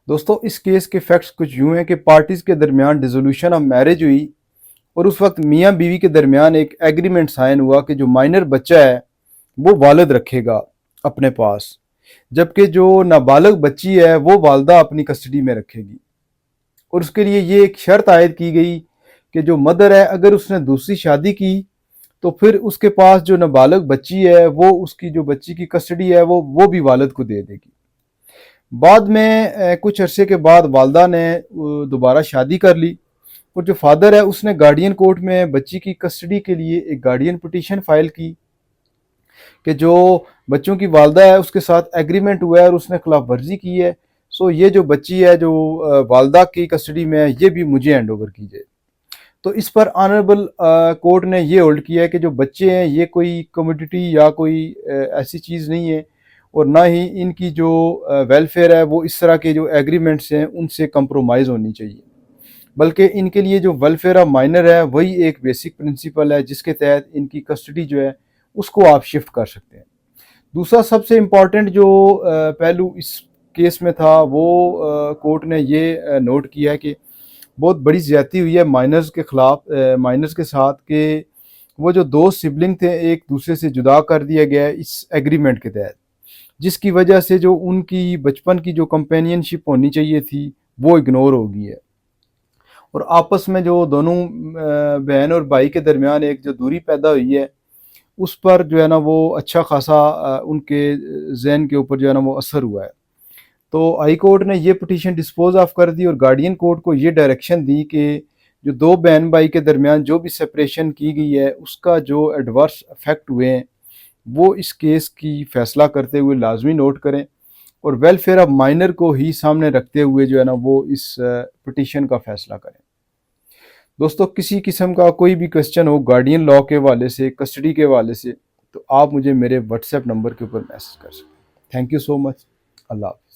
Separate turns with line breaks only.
دوستو اس کیس کے فیکٹس کچھ یوں ہیں کہ پارٹیز کے درمیان ڈیزولوشن آف میرج ہوئی اور اس وقت میاں بیوی کے درمیان ایک ایگریمنٹ سائن ہوا کہ جو مائنر بچہ ہے وہ والد رکھے گا اپنے پاس، جبکہ جو نابالغ بچی ہے وہ والدہ اپنی کسٹڈی میں رکھے گی۔ اور اس کے لیے یہ ایک شرط عائد کی گئی کہ جو مدر ہے اگر اس نے دوسری شادی کی تو پھر اس کے پاس جو نابالغ بچی ہے وہ اس کی جو بچی کی کسٹڈی ہے وہ بھی والد کو دے دے گی۔ بعد میں کچھ عرصے کے بعد والدہ نے دوبارہ شادی کر لی اور جو فادر ہے اس نے گارڈین کورٹ میں بچی کی کسٹڈی کے لیے ایک گارڈین پٹیشن فائل کی کہ جو بچوں کی والدہ ہے اس کے ساتھ ایگریمنٹ ہوا ہے اور اس نے خلاف ورزی کی ہے، سو یہ جو بچی ہے جو والدہ کی کسٹڈی میں ہے یہ بھی مجھے ہینڈ اوور کیجیے۔ تو اس پر آنریبل کورٹ نے یہ ہولڈ کیا ہے کہ جو بچے ہیں یہ کوئی کموڈٹی یا کوئی ایسی چیز نہیں ہے، اور نہ ہی ان کی جو ویلفیئر ہے وہ اس طرح کے جو ایگریمنٹس ہیں ان سے کمپرومائز ہونی چاہیے، بلکہ ان کے لیے جو ویلفیئر آف مائنر ہے وہی ایک بیسک پرنسپل ہے جس کے تحت ان کی کسٹڈی جو ہے اس کو آپ شفٹ کر سکتے ہیں۔ دوسرا سب سے امپورٹنٹ جو پہلو اس کیس میں تھا وہ کورٹ نے یہ نوٹ کیا ہے کہ بہت بڑی زیادتی ہوئی ہے مائنرز کے خلاف، مائنرز کے ساتھ، کہ وہ جو دو سبلنگ تھے ایک دوسرے سے جدا کر دیا گیا ہے اس ایگریمنٹ کے تحت، جس کی وجہ سے جو ان کی بچپن کی جو کمپینین شپ ہونی چاہیے تھی وہ اگنور ہو گئی ہے، اور آپس میں جو دونوں بہن اور بھائی کے درمیان ایک جو دوری پیدا ہوئی ہے اس پر جو ہے نا وہ اچھا خاصا ان کے ذہن کے اوپر جو ہے نا وہ اثر ہوا ہے۔ تو ہائی کورٹ نے یہ پٹیشن ڈسپوز آف کر دی اور گارڈین کورٹ کو یہ ڈائریکشن دی کہ جو دو بہن بھائی کے درمیان جو بھی سپریشن کی گئی ہے اس کا جو ایڈورس افیکٹ ہوئے ہیں وہ اس کیس کی فیصلہ کرتے ہوئے لازمی نوٹ کریں اور ویلفیئر آف مائنر کو ہی سامنے رکھتے ہوئے جو ہے نا وہ اس پٹیشن کا فیصلہ کریں۔ دوستو کسی قسم کا کوئی بھی کوسچن ہو گارڈین لاء کے حوالے سے، کسٹڈی کے حوالے سے، تو آپ مجھے میرے واٹس ایپ نمبر کے اوپر میسج کر سکتے ہیں۔ تھینک یو سو مچ۔ اللہ حافظ۔